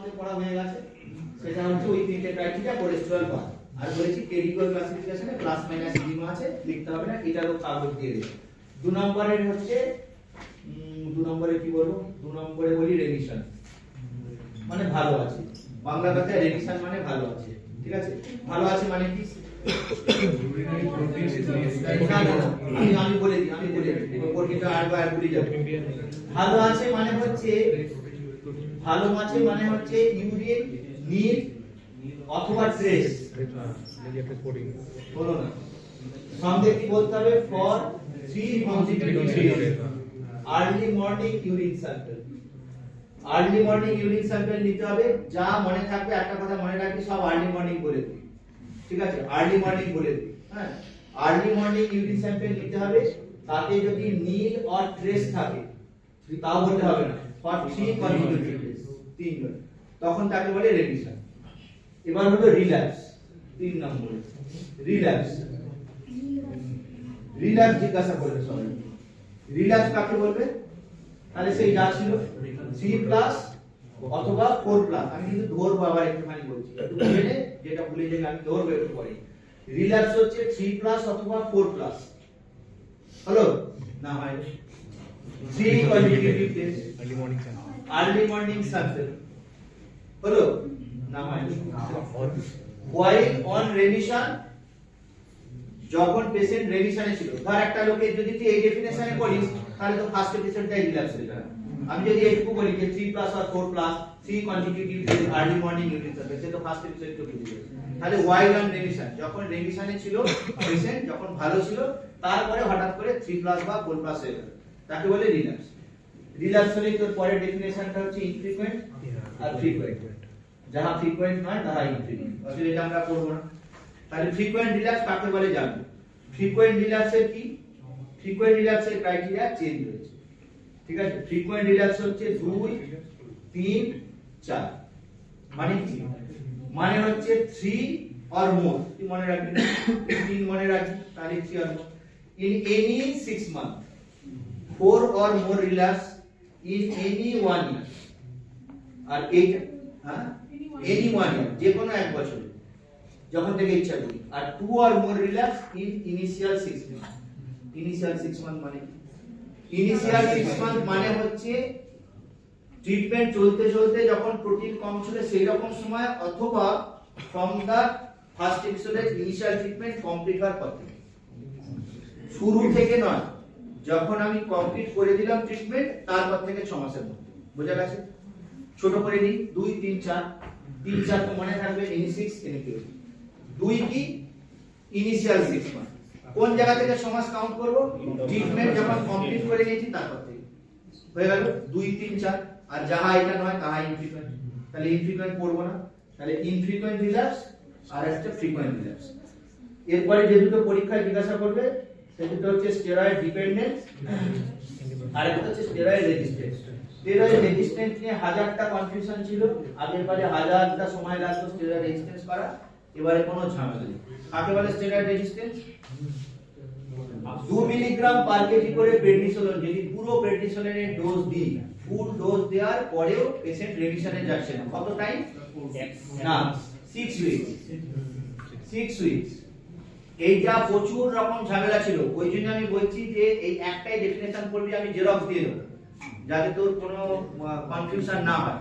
আমাদের পড়া হয়ে গেছে, সেটা হচ্ছে ওই তিনটে ক্রাইটেরিয়া কোলেস্টেরল পাওয়া। আর বলেছি কেডিকল ক্লাসিফিকেশনে প্লাস মাইনাস ডিম আছে, লিখতে হবে না, এটারও কাগজ দিয়ে দেবে। 2 নম্বরের হচ্ছে 2 নম্বরে কি বলবো, 2 নম্বরে বলি রেমিশন মানে ভালো আছে, বাংলা কথায় রেমিশন মানে ভালো আছে, ঠিক আছে? ভালো আছে মানে কি? আমি বলে দিই কোনটা আর ভুলে যাব। ভালো আছে মানে হচ্ছে ইউরিন নীল অথবা ট্রেস, বলো না সঙ্গে কি বলতে হবে? For 3 consecutive days early morning urine sample. Early morning urine sample নিতে হবে, যা মনে থাকবে একটা কথা মনে রাখবি, সব আর্লি মর্নিং বলে দিই, ঠিক আছে? আর্লি মর্নিং বলে দিই, হ্যাঁ। আর্লি মর্নিং ইউরিন স্যাম্পল নিতে হবে, তাতে যদি নীল অর ট্রেস থাকে তাও বলতে হবে না, ফর 3 consecutive days 3 বার, তখন তাকে বলে রেমিশন। এবার হলো রিল্যাপস, 3 নম্বরে রিল্যাপস। রিল্যাপস জিজ্ঞাসা করবে সবাই, রিল্যাপস কাকে বলবে? তাহলে সেই যা ছিল 3+ অথবা 4+, আমি কিন্তু ধরবো আবার একটুখানি বলছি, একটু বুঝে নে, যেটা ভুলে যাই আমি ধরবো একটু পরে। রিল্যাপস হচ্ছে 3+ অথবা 4+, হলো না হয় 3 consecutive days early morning sample, হলো না হয় while on remission, যখন পেশেন্ট রেমিশনে ছিল। ধর একটা লোকের যদি তুই এই ডেফিনেশনে করিস তাহলে তো ফার্স্ট পেশেন্টটাই রিল্যাপস হয়ে যাবে। আমি যদি এইটুকু বলি যে 3+ or 4+, 3 consecutive days early morning urine sample, সে তো ফার্স্ট পেশেন্টকে বুঝে যাবে। তাহলে while on remission, যখন রেমিশনে ছিল পেশেন্ট, যখন ভালো ছিল, তারপরে হঠাৎ করে 3+ বা 4+ হয়ে গেল, তাকে বলে রিল্যাপস। রিল্যাপস হলে তোর পরের ডেফিনেশনটা হচ্ছে ইনফ্রিকুয়েন্ট আর ফ্রিকুয়েন্ট। যারা ফ্রিকুয়েন্ট নয় তারা ইনফ্রিকুয়েন্ট, আসলে এটা আমরা পড়ব না। তাহলে ফ্রিকুয়েন্ট রিল্যাপস কাকে বলে জানবো। ফ্রিকুয়েন্ট রিল্যাপসের কি? ফ্রিকুয়েন্ট রিল্যাপসের ক্রাইটেরিয়া চেঞ্জ হয়েছে, ঠিক আছে? ফ্রিকুয়েন্ট রিল্যাপস হচ্ছে 2, 3, 4, মানে কি? মানে হচ্ছে 3 or more, তুই মনে রাখবি না, 3 মনে রাখবি, তাহলে 3 or more in any 6 months, 4 or more relapse in any 1 year, আর এইটা any 1 year, যে কোনো এক বছরে যখন থেকে ইচ্ছা করি, আর 2 or more relapse in initial 6 months। Initial 6 month মানে ইনিশিয়াল 6 মান্থ মানে হচ্ছে ট্রিটমেন্ট চলতে চলতে যখন প্রোটিন কম ছিল সেই রকম সময়, অথবা ফ্রম দা ফার্স্ট এপিসোডের ইনিশিয়াল ট্রিটমেন্ট কমপ্লিট হওয়ার পর থেকে, শুরু থেকে নয়, যখন আমি কমপ্লিট করে দিলাম ট্রিটমেন্ট তারপর থেকে 6 মাসের মধ্যে। বোঝা গেছে? ছোট করে দিই, 2, 3, 4, 3, 4 তো মনে থাকবে, এনি 6 এনি 2। 2 কি? Initial 6 month. কোন জায়গা থেকে সমাস কাউন্ট করব? ট্রিটমেন্ট যখন কমপ্লিট করে নিয়েছি তারপর থেকে। হয়ে গেল 2, 3, 4, আর যাহা এটা নয় তাহা ইনফ্রিকুয়েন্ট। তাহলে ইনফ্রিকুয়েন্ট পড়বো না, তাহলে ইনফ্রিকুয়েন্ট রিল্যাপস আর একটা ফ্রিকুয়েন্ট রিল্যাপস। এরপরে যে দুটো পরীক্ষায় জিজ্ঞাসা করবে সে দুটো হচ্ছে স্টেরয়েড ডিপেন্ডেন্স আর একটা হচ্ছে স্টেরয়েড রেজিস্ট্যান্স। স্টেরয়েড রেজিস্ট্যান্স নিয়ে হাজারটা কনফিউশন ছিল, আগের বারে হাজারটা সময় লাগতো স্টেরয়েড রেজিস্ট্যান্স করা, এবারে কোনো ঝামেলা নেই। কাকে বলে steroid resistance? 2 milligram per KG করে প্রেডনিসোলন যদি পুরো প্রেডনিসোলনের ডোজ দিই, ফুল ডোজ দেওয়ার পরেও পেশেন্ট রেমিশনে যাচ্ছে না, কত টাইম? না 6 উইকস। 6 উইকস। এইটা প্রচুর রকম ঝামেলা ছিল, ওই জন্য আমি বলছি যে এই একটাই ডেফিনেশন করবি, আমি জেরক্স দিয়ে দেব যাতে তোর কোনো কনফিউশন না হয়।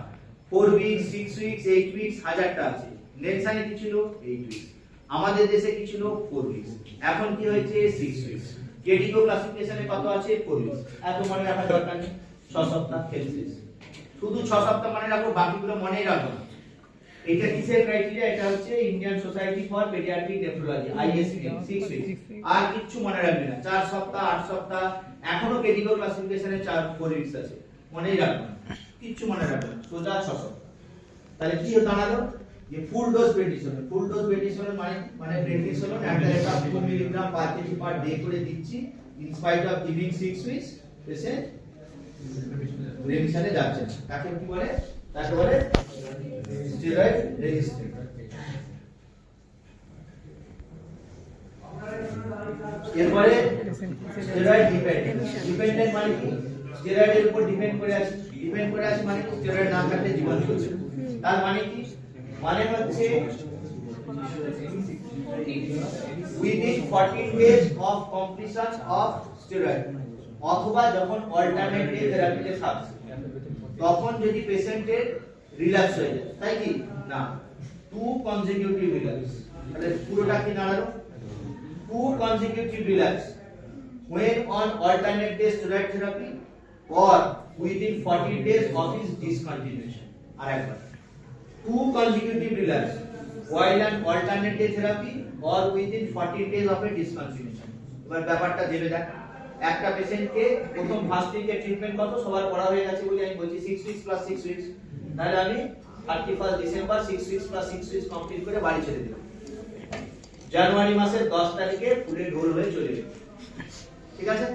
4 উইকস, 6 উইকস, 8 উইকস, হাজারটা আছে। নেলসনে কি ছিল? 8 উইকস। আমাদের দেশে কি ছিল? 4 উইকস। এখন কি হয়েছে? 6 উইকস। কেডিও ক্লাসিফিকেশনে কত আছে? 4 উইকস। এত মনে রাখার দরকার নেই, 6 সপ্তাহ খেলছিস, শুধু 6 সপ্তাহ মনে রাখো, বাকিগুলো মনেই রাখো না। এটা কিসের ক্রাইটেরিয়া? এটা হচ্ছে Indian society for paediatric nephrology, ISCN. 6 weeks. আর কিচ্ছু মনে রাখবি না, 4 সপ্তাহ, 8 সপ্তাহ, এখনো কেডিও ক্লাসিফিকেশনে 4 উইকস আছে, মনেই রাখবে না, কিচ্ছু মনে রাখবে না, সোজা 6 সপ্তাহ। তাহলে কি দাঁড়ালো? যে full dose prednisolone. Full dose prednisolone মানে প্রেডনিসোলন একটা rate of 2 milligram per kg per day করে দিচ্ছি, in spite of giving 6 weeks, patient রেমিশনে যাচ্ছে না। তাকে কি বলে? তাকে বলে স্টেরয়েড রেজিস্ট্যান্ট। এরপরে স্টেরয়েড ডিপেন্ডেন্ট। ডিপেন্ডেন্ট মানে কি? স্টেরয়েডের উপর ডিপেন্ড করে আছে। ডিপেন্ড করে আছে মানে স্টেরয়েড না থাকলে জীবন চলছে। তার মানে কি? মানে হচ্ছে within 14 days of completion of steroid অথবা যখন অল্টারনেট ডে থেরাপিতে থাকছে তখন যদি পেশেন্টের রিল্যাক্স হয়ে যায়, তাই কি না, 2 consecutive relapse, তাহলে পুরোটা কি দাঁড়ালো 2 consecutive relapse when on alternate day steroid therapy or within 40 days of his discontinuation. আর একবার 2 consecutive relapse while on alternate day therapy or within 40 days of a discontinuation. এবার ব্যাপারটা জেনে দেখ, একটা পেশেন্টকে প্রথম ফার্স্ট উইকে ট্রিটমেন্ট কত সবার পড়া হয়ে গেছে বলে আমি বলছি 6 উইকস প্লাস 6 উইকস, তাহলে আমি 31 December 6 weeks plus 6 weeks complete করে বাড়ি ছেড়ে দিলাম। জানুয়ারি মাসের 10 তারিখে ফুলে ঢোল হয়ে চলে গেল, ঠিক আছে?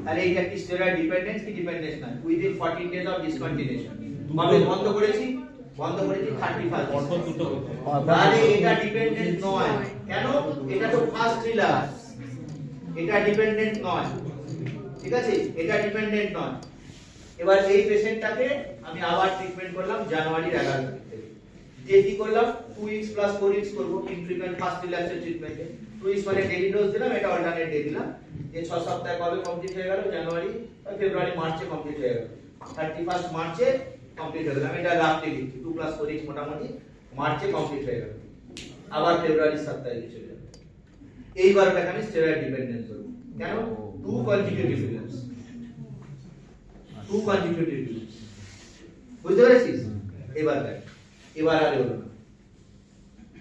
তাহলে এইটা কি স্টেরয়েড ডিপেন্ডেন্স কি ডিপেন্ডেন্স না, উইদিন 14 ডেজ অফ ডিসকন্টিনিউশন। কবে বন্ধ করেছি 31 অর্থাৎ দুটো হতো, তাহলে এটা ডিপেন্ডেন্ট নয়। কেন? এটা তো ফার্স্ট রিল্যাপস, এটা ডিপেন্ডেন্ট নয়, ঠিক আছে? এটা ডিপেন্ডেন্ট নয়। এবার এই পেশেন্টটাকে আমি আবার ট্রিটমেন্ট করলাম জানুয়ারির 11 তারিখ থেকে। যে কি করলাম 2 উইকস প্লাস 4 উইকস করব ইনফ্রিকুয়েন্ট ফার্স্ট রিল্যাপসের ট্রিটমেন্টে। 2 উইকস মানে ডেইলি ডোজ দিলাম, এটা অল্টারনেট ডে দিলাম। এই 6 সপ্তাহ কবে কমপ্লিট হয়ে গেল? জানুয়ারি, ফেব্রুয়ারি, মার্চে কমপ্লিট হয়ে গেল। 31 মার্চে কমপ্লিট হয়ে গেল। আমি এটা রাফলি লিখছি 2 প্লাস 4 উইকস মোটামুটি মার্চে কমপ্লিট হয়ে গেল। আবার ফেব্রুয়ারি 7 তারিখে চলে যাবে। এইবার এটাকে আমি স্টেরয়েড ডিপেন্ডেন্স করব। কেন? 2 consecutive relapse, 2 consecutive relapse, বুঝতে পেরেছিস? এবার দেখ, এবার আর হলো না,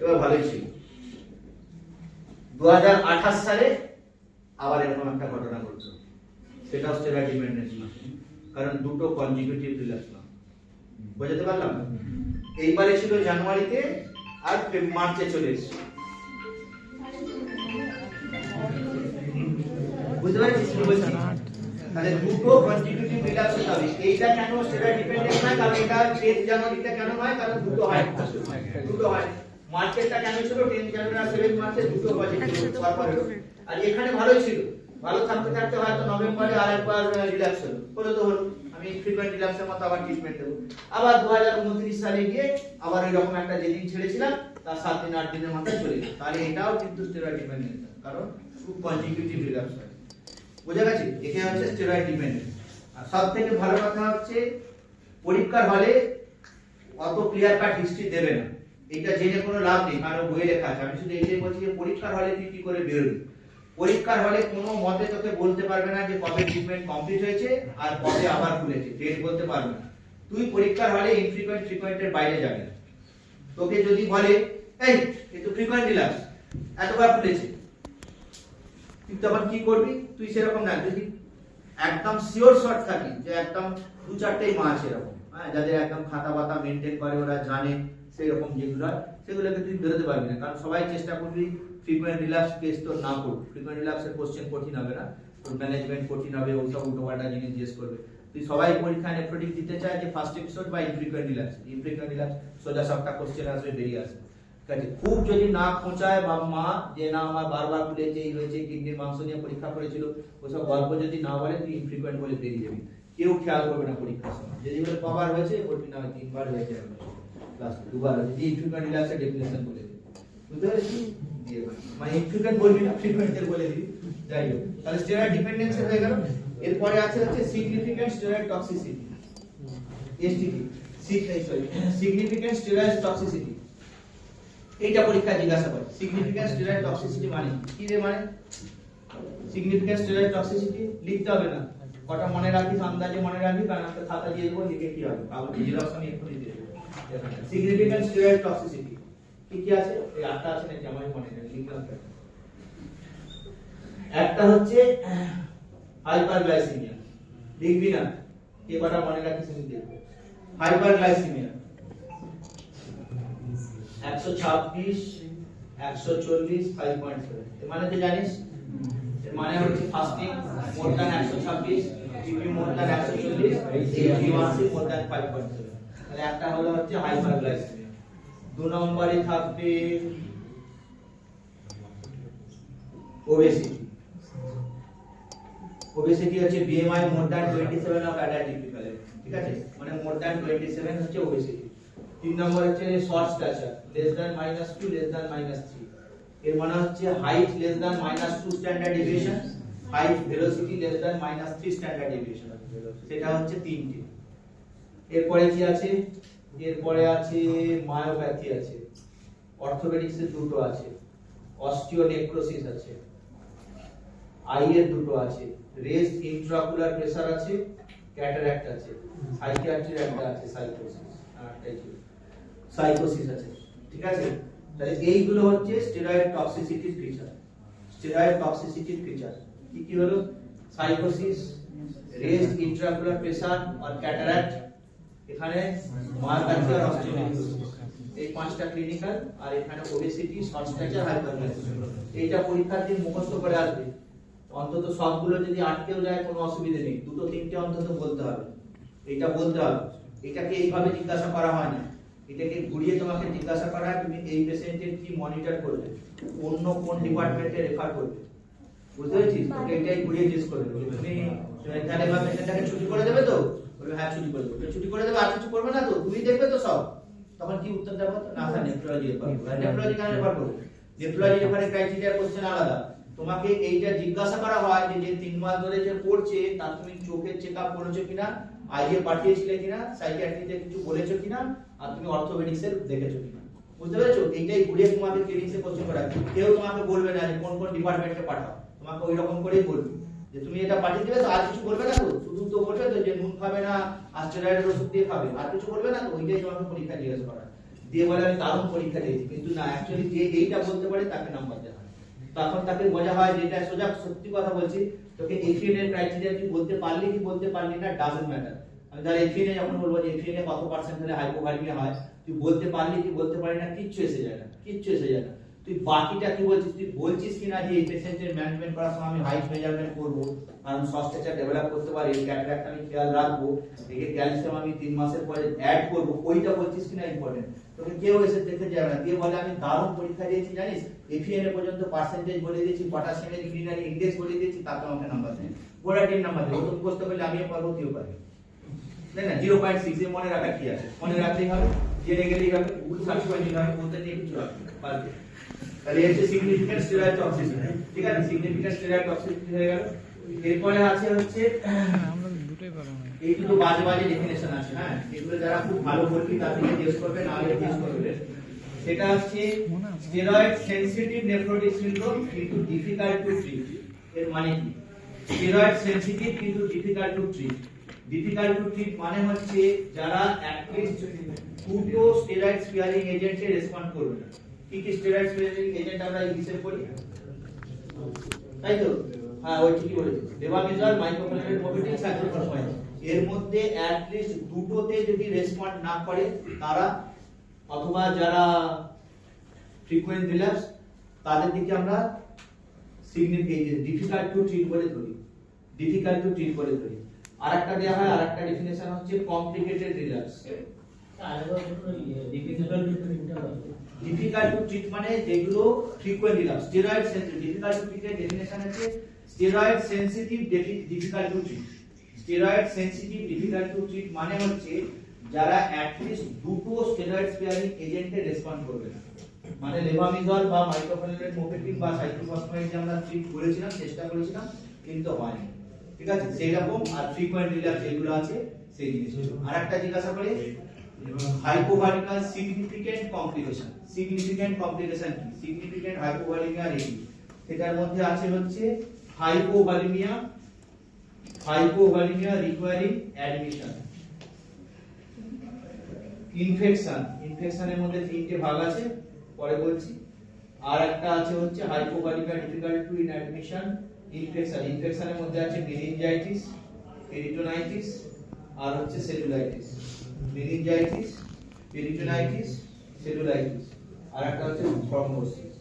এবার ভালোই ছিল। 2028 সালে আবার এরকম একটা ঘটনা ঘটলো, সেটা স্টেরয়েড ডিপেন্ডেন্স না, কারণ দুটো কনজিকিউটিভ রিল্যাপস না। বুঝতে পারলাম? এইবারে ছিল জানুয়ারিতে আর মার্চে চলে এসেছে। বুঝতে পারছিস কি বলছি? তাহলে দুটো কনজিকিউটিভ রিল্যাপস হবে। এইটা কেন স্টেরয়েড ডিপেন্ডেন্ট নয়? কারণ এটা 10 জানুয়ারিতে কেন নয়? কারণ দুটো হয়, দুটো হয়। মার্চেরটা কেন ছিল 10 জানুয়ারি আর 7 মার্চে দুটো পজিটিভ পরপর হলো। আর এখানে ভালোই ছিল, ভালো থাকতে থাকতে হয়তো নভেম্বরে আরেকবার রিল্যাপস হলো, হলো তো হলো। আমি ফ্রিকোয়েন্ট রিল্যাপসের মতো আবার ট্রিটমেন্ট দেব। আবার 2029 সালে গিয়ে আবার এরকম একটা যেদিন ছেড়েছিলাম তার 7 দিন 8 দিনের মাথায় চলে গেল। তাহলে এটাও কিন্তু স্টেরয়েড ডিপেন্ডেন্ট, কারণ খুব কনজিকিউটিভ রিল্যাপস হয়। বুঝা গেছে? এটা হচ্ছে স্টেরয়েড ডিপেন্ডেন্ট। আর সবথেকে ভালো কথা হচ্ছে পরীক্ষার হলে অত ক্লিয়ার কাট হিস্ট্রি দেবে না। এটা জেনে কোনো লাভ নেই, কারণ বইয়ে লেখা আছে। আমি শুধু এইটাই বলছি যে পরীক্ষার হলে তুই কি করে বেরোবি। পরীক্ষার হলে কোনো মতে তোকে বলতে পারবে না যে কবে ট্রিটমেন্ট কমপ্লিট হয়েছে আর কবে আবার খুলেছে, ডেট বলতে পারবে না। তুই পরীক্ষার হলে ইনফ্রিকুয়েন্ট ফ্রিকুয়েন্টের বাইরে যাবি না। তোকে যদি বলে এই তো ফ্রিকুয়েন্ট রিল্যাপস এতবার খুলেছে, তুই তখন কি করবি? তুই সেরকম না, যদি একদম শিওর শর্ট থাকি যে একদম 2-4টেই মাস এরকম, হ্যাঁ, যাদের একদম খাতা বাতা মেনটেন করে, ওরা জানে সেরকম যেগুলো, সেগুলোকে তুই বেরোতে পারবি না। কারণ সবাই চেষ্টা করবি ফ্রিকুয়েন্ট রিল্যাপস কেস তো না করুক। ফ্রিকুয়েন্ট রিল্যাপসের কোশ্চেন কঠিন হবে না, তোর ম্যানেজমেন্ট কঠিন হবে, ওইসব উল্টোপাল্টা জিনিস জিজ্ঞেস করবে। তুই সবাই পরীক্ষায় নেফ্রোটিক দিতে চায় যে ফার্স্ট এপিসোড বা ইনফ্রিকুয়েন্ট রিল্যাপস। ইনফ্রিকুয়েন্ট রিল্যাপস সোজা সবটা কোশ্চেন আসবে, বেরিয়ে আসবে। ঠিক আছে? খুব যদি না খোঁচায় বা মা যে না আমার বারবার খুলেছে, এই হয়েছে, কিডনির মাংস নিয়ে পরীক্ষা করেছিল, ওইসব গল্প যদি না বলে তুই ইনফ্রিকুয়েন্ট বলে বেরিয়ে যাবি। কেউ খেয়াল করবে না পরীক্ষার সময়। যেগুলো কভার হয়েছে বলবি না 3বার হয়েছে, ক্লাস 2বার হয়েছে, ইনফ্রিকুয়েন্ট রিল্যাপসের ডেফিনিশন বলে দিবি। বুঝতে পেরেছিস? মানে ইনফ্রিকুয়েন্ট বলবি না, ফ্রিকুয়েন্টের বলে দিবি। যাই হোক, তাহলে স্টেরয়েড ডিপেন্ডেন্স হয়ে গেল। এরপরে আছে হচ্ছে significant steroid toxicity, STT, significant steroid toxicity. এইটা পরীক্ষা জিজ্ঞাসা করে। সিগনিফিক্যান্ট স্টেরয়েড টক্সিসিটি মানে কি রে? মানে সিগনিফিক্যান্ট স্টেরয়েড টক্সিসিটি লিখতে হবে না, কটা মনে রাখিস, আন্দাজে মনে রাখবি, কারণ একটা খাতা দিয়ে দেবো, লিখে কি হবে, কাগজে জেরক্স আমি এক্ষুনি দিয়ে দেবো। সিগনিফিক্যান্ট স্টেরয়েড টক্সিসিটি কি কি আছে? এই 8টা আছে নাকি আমার মনে নেই, লিখলাম। একটা হচ্ছে হাইপারগ্লাইসেমিয়া, লিখবি না, কে কটা মনে রাখিস আমি দেখবো। হাইপারগ্লাইসেমিয়া 126 140 5.7, এর মানে তো জানিস, এর মানে হচ্ছে ফাস্টিং মোর দ্যান 126, টিপি more than 140, A1C more than 5.7। তাহলে একটা হলো হচ্ছে হাইপারগ্লাইসেমিয়া। 2 নম্বরে থাকবে ওবেসিটি। ওবেসিটি হচ্ছে BMI more than 27 of adult typical, ঠিক আছে? মানে মোর দ্যান 27 হচ্ছে ওবেসিটি। 3 নম্বর হচ্ছে short stature less than -2 less than -3, এর মানে হচ্ছে height less than -2 standard deviation, height velocity less than -3 standard deviation, সেটা হচ্ছে তিনটে। এরপরে কি আছে, এরপরে আছে মায়োপ্যাথি আছে, অর্থোপেডিক্সের দুটো আছে, অস্টিওনেক্রোসিস আছে, আই এর দুটো আছে, রেস্ট ইন্ট্রাকুলার প্রেসার আছে, ক্যাটারাক্ট আছে, সাইকিয়াট্রির একটা আছে, সাইকোসিস আছে। ঠিক আছে, তাহলে এইগুলো হচ্ছে স্টেরয়েড টক্সিসিটির ফিচার। স্টেরয়েড টক্সিসিটির ফিচার কি কি হলো? সাইকোসিস, রেস্ট ইন্ট্রাকুলার প্রেসার আর ক্যাটারাক্ট, এখানে মায়োপ্যাথি আর অস্টিওনেক্রোসিস, এই পাঁচটা ক্লিনিক্যাল, আর এখানে ওবেসিটি, শর্ট স্ট্যাচার, হাইপারপ্লেসিয়া। এইটা পরীক্ষার্থী মুখস্থ করে আসবে, অন্তত সবগুলো যদি আটকেও যায় কোনো অসুবিধা নেই, দুটো তিনটে অন্তত বলতে হবে, এইটা বলতে হবে। এটাকে এইভাবে জিজ্ঞাসা করা হয় না, এটাকে ঘুরিয়ে তোমাকে জিজ্ঞাসা করা হয় তুমি এই পেশেন্টের কি মনিটর করবে, অন্য কোন ডিপার্টমেন্টে রেফার করবে, বুঝতে পেরেছিস? এটাই ঘুরিয়ে জিজ্ঞেস করবে, তুমি তাহলে বা পেশেন্টটাকে ছুটি করে দেবে তো, বলবে হ্যাঁ ছুটি করে দেবে, ছুটি করে দেবে, আর কিছু করবে না তো, তুমি দেখবে তো সব, তখন কি উত্তর দেবো? না স্যার নেফ্রোলজি রেফার করবে। নেফ্রোলজি কেন রেফার করবে? নেফ্রোলজি রেফারের ক্রাইটেরিয়া কোশ্চেন আলাদা। তোমাকে এইটা জিজ্ঞাসা করা হয় যে 3 মাস ধরে যে পড়ছে তার তুমি চোখের চেকআপ করেছো কিনা, আইএ পাঠিয়েছিলে কিনা, সাইকিয়াট্রিতে কিছু বলেছো কিনা, আর তুমি অর্থোপেডিক্সের দেখেছো কিনা, বুঝতে পেরেছো? এইটাই ঘুরিয়ে তোমাকে ক্লিনিক্সে কোশ্চেন করা। কেউ তোমাকে বলবে না যে কোন কোন ডিপার্টমেন্টে পাঠাও, তোমাকে ওই রকম করেই বলবে যে তুমি এটা পাঠিয়ে দেবে, তো আর কিছু বলবে না তো, শুধু তো বলবে তো যে নুন খাবে না আর স্টেরয়েডের ওষুধ দিয়ে খাবে, আর কিছু বলবে না তো। ওইটাই তোমাকে পরীক্ষা জিজ্ঞাসা করা দিয়ে বলে আমি দারুণ পরীক্ষা দিয়েছি, কিন্তু না, অ্যাকচুয়ালি যে এইটা বলতে পারে তাকে নাম্বার দেওয়া হয়। তখন তাকে বোঝা হয় যেটা সোজা সত্যি কথা বলছি, তোকে এফিএন এর ক্রাইটেরিয়া তুই বলতে পারলি কি বলতে পারলি না ডাজন্ট ম্যাটার। আমি তাহলে এফিএন এ যখন বলবো যে এফিএন এ কত পার্সেন্ট হলে হাইপোভারমিয়া হয়, তুই বলতে পারলি কি বলতে পারলি না, কিচ্ছু এসে যায় না, কিচ্ছু এসে যায় না। তুই বাকিটা কি বলছিস, তুই বলছিস কিনা যে এই পেশেন্টের ম্যানেজমেন্ট করার সময় আমি হাইট মেজারমেন্ট করব, কারণ শর্ট স্ট্যাচার ডেভেলপ করতে পারি, ক্যাটারাক্ট আমি খেয়াল রাখবো, একে ক্যালসিয়াম আমি 3 মাসের পরে অ্যাড করব, ওইটা বলছিস কিনা ইম্পর্টেন্ট। তোকে কেউ এসে দেখে যাবে না, দিয়ে বলে আমি দারুণ পরীক্ষা দিয়েছি জানিস, এফিএন এ পর্যন্ত পার্সেন্টেজ বলে দিয়েছি, পটাশিয়ামের ইউরিনারি ইনডেক্স বলে দিয়েছি, তাতে আমাকে নাম্বার দেয়, গোটা টিম নাম্বার দেয়। ওটা বুঝতে পারলে আমিও পারবো, তুইও পারবি, তাই না? 0.6 এ মনে রাখা কি আছে, মনে রাখতেই হবে, জেনে গেলেই হবে, সাবস্ক্রাইব হবে, বলতে নিয়ে কিছু পারবে। তাহলে এই যে সিগনিফিক্যান্ট স্টেরয়েড টক্সিসিটি, ঠিক আছে, সিগনিফিক্যান্ট স্টেরয়েড টক্সিসিটি হয়ে গেল। এরপরে আছে হচ্ছে আমরা দুটোই পারবো না, এই দুটো বাজে বাজে ডেফিনেশন আছে, হ্যাঁ, এগুলো যারা খুব ভালো পড়বি তার থেকে টেস্ট করবে, না হলে টেস্ট করবে। সেটা হচ্ছে স্টেরয়েড সেনসিটিভ নেফ্রোটিক সিনড্রোম কিন্তু ডিফিকাল্ট টু ট্রিট। এর মানে কি? স্টেরয়েড সেনসিটিভ কিন্তু difficult to treat. Difficult to treat মানে হচ্ছে যারা অ্যাটলিস্ট দুটো স্টেরয়েড স্পিয়ারিং এজেন্টে রেসপন্ড করবে না। কি কি স্টেরয়েড স্পিয়ারিং এজেন্ট আমরা হিসেব করি, তাই তো? হ্যাঁ, ওই ঠিকই বলেছিস, লেভামিজল, মাইক্রোফেনোলেট, মোভিটিন, সাইক্লোফোসফাইন, এর মধ্যে অ্যাটলিস্ট দুটোতে যদি রেসপন্ড না করে তারা, অথবা যারা ফ্রিকোয়েন্ট রিল্যাপস, তাদের দিকে আমরা সিগনিফিকেন্ট ডিফিকাল্ট টু ট্রিট বলে ধরি, ডিফিকাল্ট টু ট্রিট বলে ধরি। আরেকটা দেয়া হয়, আরেকটা ডেফিনেশন হচ্ছে complicated relapse. Difficult to treat মানে যেগুলো frequent relapse. Steroid sensitive, difficult to ট্রিটের ডেফিনেশন আছে steroid sensitive difficult to treat. Steroid sensitive difficult to treat মানে হচ্ছে যারা অ্যাটলিস্ট দুটো স্টেরয়েড স্পিয়ারিং এজেন্টে রেসপন্ড করবে না, মানে লেভামিজল বা মাইক্রোফেনোলেট, মোভিটিন বা সাইক্লোফসফাইন যে আমরা ট্রিট করেছিলাম, চেষ্টা করেছিলাম, কিন্তু হয়নি, ঠিক আছে, সেই রকম। আর ফ্রিকোয়েন্ট রিল্যাপস যেগুলো আছে সেই জিনিসগুলো। আরেকটা জিজ্ঞাসা করে হাইপোভারিমিয়া সিগনিফিকেন্ট কমপ্লিকেশন। সিগনিফিকেন্ট কমপ্লিকেশন কি? সিগনিফিকেন্ট হাইপোভারিমিয়া রেডি, সেটার মধ্যে আছে হচ্ছে হাইপোভারিমিয়া, হাইপোভারিমিয়া রিকোয়ারিং অ্যাডমিশন, ইনফেকশন, ইনফেকশনের মধ্যে তিনটে ভাগ আছে, পরে বলছি। আর একটা আছে হচ্ছে hypovolaemia difficult to in admission, infection, ইনফেকশনের মধ্যে আছে মেনিনজাইটিস, পেরিটোনাইটিস আর হচ্ছে সেলুলাইটিস। মেনিনজাইটিস, পেরিটোনাইটিস, সেলুলাইটিস, আর একটা হচ্ছে থ্রম্বোসিস।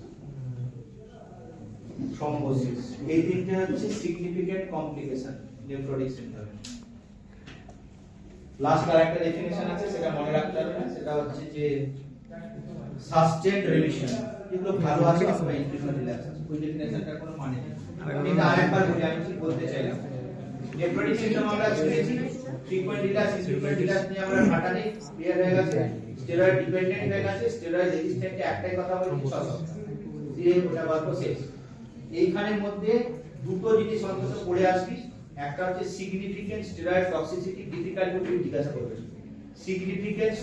থ্রম্বোসিস, এই তিনটে হচ্ছে সিগনিফিকেন্ট কমপ্লিকেশন নেফ্রোটিক সিনড্রোমে। লাস্ট আর একটা ডেফিনেশন আছে, সেটা মনে রাখতে হবে না, সেটা হচ্ছে যে সাস্টেইনড রিমিশন। এগুলো ভালো আছে অথবা ইনফিউশন রিল্যাক্স আছে, ওই ডেফিনেশনটার কোনো মানে নেই। আমি এটা আরেকবার বলি, আমি কি বলতে চাইলাম। নেফ্রোটিক সিনড্রোম আমরা শিখেছি ট্রিটমেন্ট রিল্যাক্স নিয়ে আমরা ঘাটা নেই, ক্লিয়ার হয়ে গেছে। স্টেরয়েড ডিপেন্ডেন্ট হয়ে গেছে, স্টেরয়েড রেজিস্ট্যান্ট একটাই কথা বলছি 6 সপ্তাহ, দিয়ে ওটা গল্প শেষ। এইখানের মধ্যে দুটো জিনিস অন্তত পড়ে আসবি, একটা হচ্ছে significant steroid toxicity, difficult to জিজ্ঞাসা করবে। সিগনিফিকেন্ট